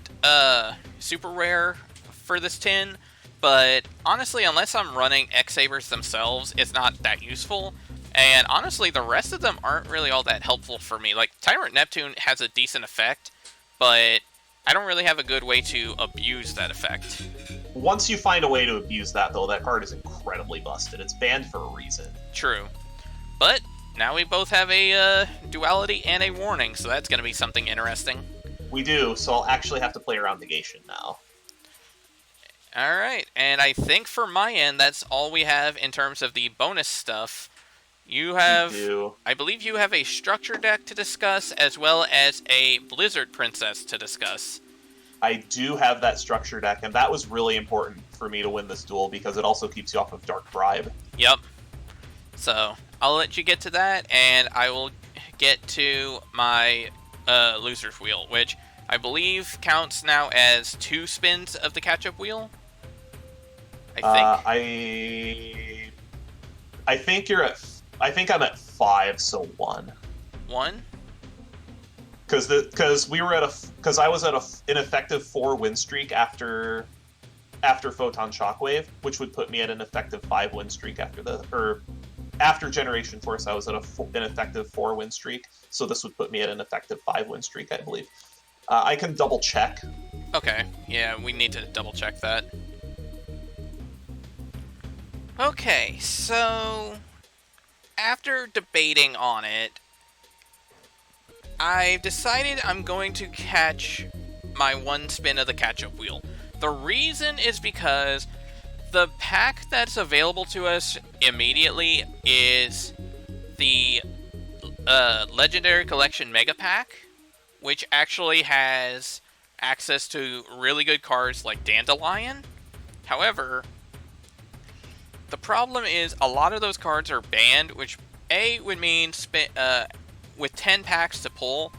super rare for this tin, but honestly, unless I'm running X-Sabers themselves, it's not that useful. And honestly, the rest of them aren't really all that helpful for me. Like, Tyrant Neptune has a decent effect, but I don't really have a good way to abuse that effect. Once you find a way to abuse that, though, that card is incredibly busted. It's banned for a reason. True. But now we both have a duality and a warning, so that's going to be something interesting. We do, so I'll actually have to play around negation now. Alright, and I think for my end, that's all we have in terms of the bonus stuff. You have, I believe you have a structure deck to discuss, as well as a Blizzard Princess to discuss. I do have that structure deck, and that was really important for me to win this duel, because it also keeps you off of Dark Bribe. Yep. So, I'll let you get to that, and I will get to my loser's wheel, which I believe counts now as 2 spins of the catch-up wheel. I think I'm at 5, so 1. 1? Because I was at an effective 4 win streak after Photon Shockwave, which would put me at an effective 5 win streak after Generation Force. I was at an effective 4 win streak, so this would put me at an effective 5 win streak, I believe. I can double check. Okay, yeah, we need to double check that. Okay, so after debating on it, I've decided I'm going to catch my 1 spin of the catch-up wheel. The reason is because the pack that's available to us immediately is the Legendary Collection Mega Pack, which actually has access to really good cards like Dandelion. However, the problem is a lot of those cards are banned, which A, would mean with 10 packs to pull,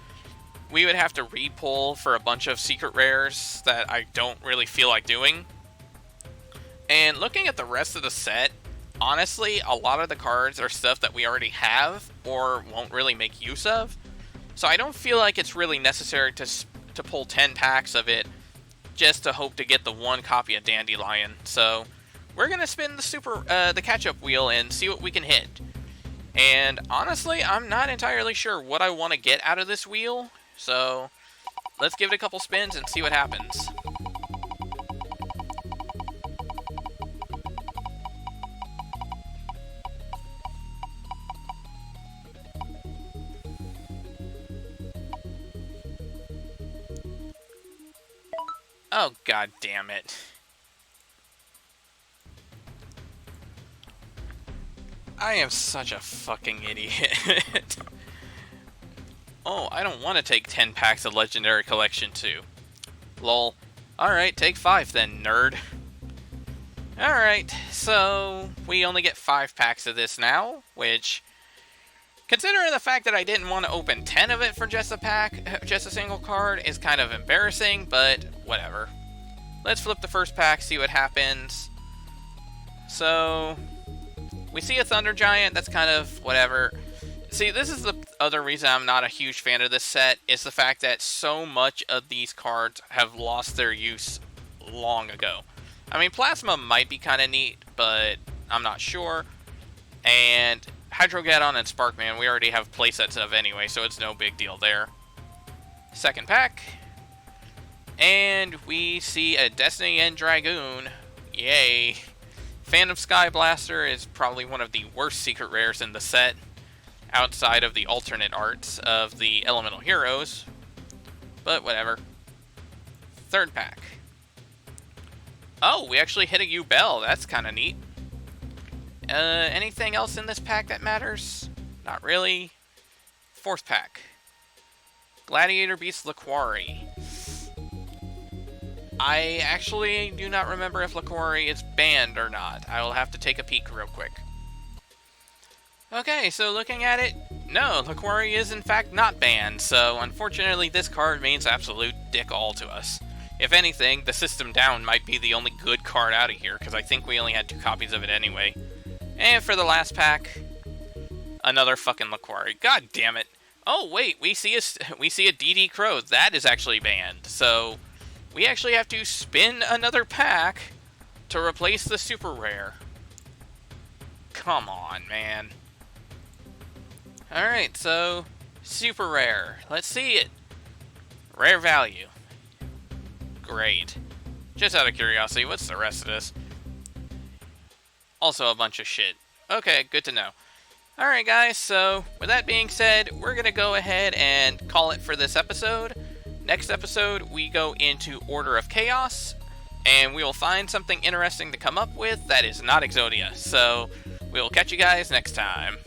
we would have to re-pull for a bunch of secret rares that I don't really feel like doing. And looking at the rest of the set, honestly, a lot of the cards are stuff that we already have or won't really make use of. So I don't feel like it's really necessary to pull 10 packs of it just to hope to get the 1 copy of Dandelion. So we're going to spin the catch-up wheel and see what we can hit. And honestly, I'm not entirely sure what I want to get out of this wheel, so let's give it a couple spins and see what happens. Oh, god damn it. I am such a fucking idiot. Oh, I don't want to take 10 packs of Legendary Collection too. Lol. Alright, take 5 then, nerd. Alright, so we only get 5 packs of this now, which, considering the fact that I didn't want to open 10 of it for just a single card, is kind of embarrassing, but whatever. Let's flip the first pack, see what happens. So we see a Thunder Giant, that's kind of whatever. See, this is the other reason I'm not a huge fan of this set, is the fact that so much of these cards have lost their use long ago. I mean, Plasma might be kind of neat, but I'm not sure. And Hydrogeddon and Sparkman, we already have playsets of anyway, so it's no big deal there. Second pack. And we see a Destiny End Dragoon. Yay. Phantom Sky Blaster is probably one of the worst secret rares in the set, outside of the alternate arts of the Elemental Heroes, but whatever. Third pack. Oh, we actually hit a Yubel, that's kind of neat. Anything else in this pack that matters? Not really. Fourth pack. Gladiator beats Laquari. I actually do not remember if Laquari is banned or not. I will have to take a peek real quick. Okay, so looking at it, no, Laquari is in fact not banned, so unfortunately this card means absolute dick all to us. If anything, the System Down might be the only good card out of here, because I think we only had 2 copies of it anyway. And for the last pack, another fucking Laquari. God damn it. Oh wait, we see a DD Crow. That is actually banned, so we actually have to spin another pack to replace the super rare. Come on, man. Alright, so super rare. Let's see it. Rare value. Great. Just out of curiosity, what's the rest of this? Also a bunch of shit. Okay, good to know. Alright guys, so with that being said, we're gonna go ahead and call it for this episode. Next episode, we go into Order of Chaos, and we will find something interesting to come up with that is not Exodia. So, we will catch you guys next time.